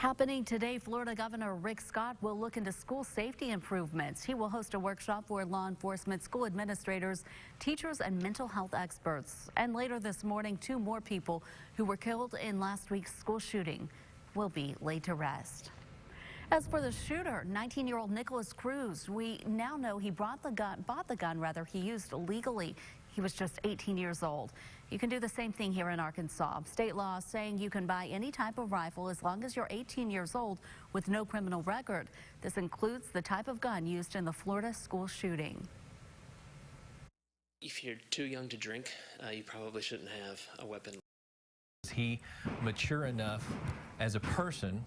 Happening today, Florida Governor Rick Scott will look into school safety improvements. He will host a workshop for law enforcement, school administrators, teachers, and mental health experts. And later this morning, 2 more people who were killed in last week's school shooting will be laid to rest. As for the shooter, 19-year-old Nicholas Cruz, we now know he bought the gun he used illegally. He was just 18 years old. You can do the same thing here in Arkansas. State law saying you can buy any type of rifle as long as you're 18 years old with no criminal record. This includes the type of gun used in the Florida school shooting. If you're too young to drink, you probably shouldn't have a weapon. Is he mature enough as a person?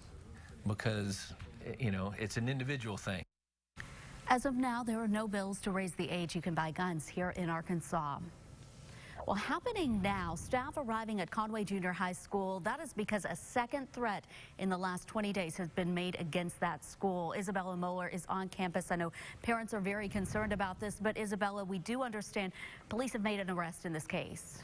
Because, you know, it's an individual thing. As of now, there are no bills to raise the age you can buy guns here in Arkansas. Well, happening now, staff arriving at Conway Junior High School. That is because a second threat in the last 20 days has been made against that school. Isabella Moeller is on campus. I know parents are very concerned about this, but Isabella, we do understand police have made an arrest in this case.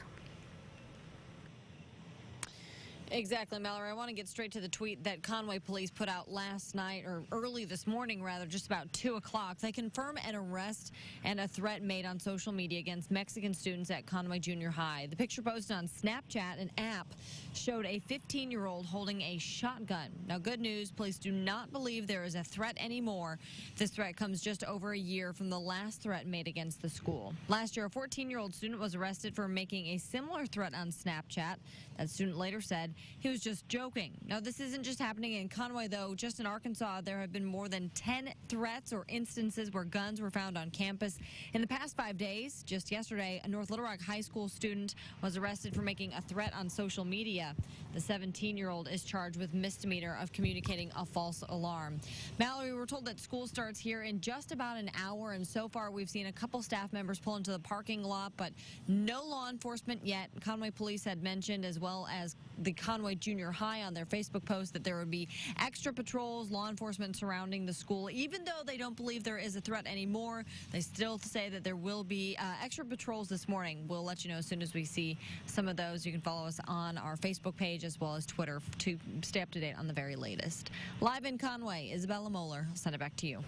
Exactly, Mallory. I want to get straight to the tweet that Conway police put out last night, or early this morning, rather, just about 2 o'clock. They confirm an arrest and a threat made on social media against Mexican students at Conway Junior High. The picture posted on Snapchat, an app, showed a 15-year-old holding a shotgun. Now, good news, police do not believe there is a threat anymore. This threat comes just over a year from the last threat made against the school. Last year, a 14-year-old student was arrested for making a similar threat on Snapchat. That student later said he was just joking. Now, this isn't just happening in Conway, though. Just in Arkansas, there have been more than 10 threats or instances where guns were found on campus. In the past 5 days, just yesterday, a North Little Rock High School student was arrested for making a threat on social media. The 17-year-old is charged with misdemeanor of communicating a false alarm. Mallory, we're told that school starts here in just about an hour, and so far we've seen a couple staff members pull into the parking lot, but no law enforcement yet. Conway police had mentioned, as well as the Conway Junior High on their Facebook post, that there would be extra patrols, law enforcement surrounding the school. Even though they don't believe there is a threat anymore, they still say that there will be extra patrols this morning. We'll let you know as soon as we see some of those. You can follow us on our Facebook page as well as Twitter to stay up to date on the very latest. Live in Conway, Isabella Moeller. I'll send it back to you.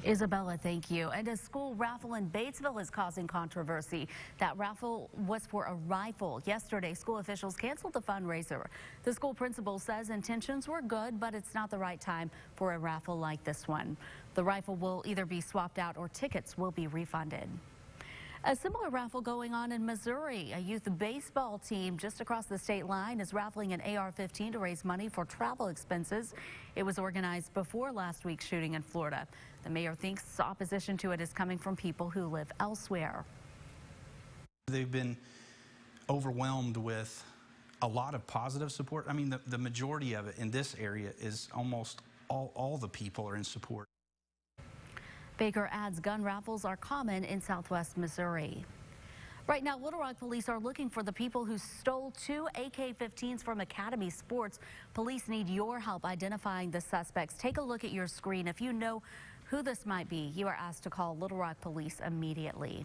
Isabella, thank you. And a school raffle in Batesville is causing controversy. That raffle was for a rifle. Yesterday, school officials canceled the fundraiser. The school principal says intentions were good, but it's not the right time for a raffle like this one. The rifle will either be swapped out or tickets will be refunded. A similar raffle going on in Missouri. A youth baseball team just across the state line is raffling an AR-15 to raise money for travel expenses. It was organized before last week's shooting in Florida. The mayor thinks opposition to it is coming from people who live elsewhere. They've been overwhelmed with a lot of positive support. I mean, the majority of it in this area is almost all the people are in support. Baker adds gun raffles are common in southwest Missouri. Right now, Little Rock police are looking for the people who stole 2 AK-15s from Academy Sports. Police need your help identifying the suspects. Take a look at your screen. If you know who this might be, you are asked to call Little Rock Police immediately.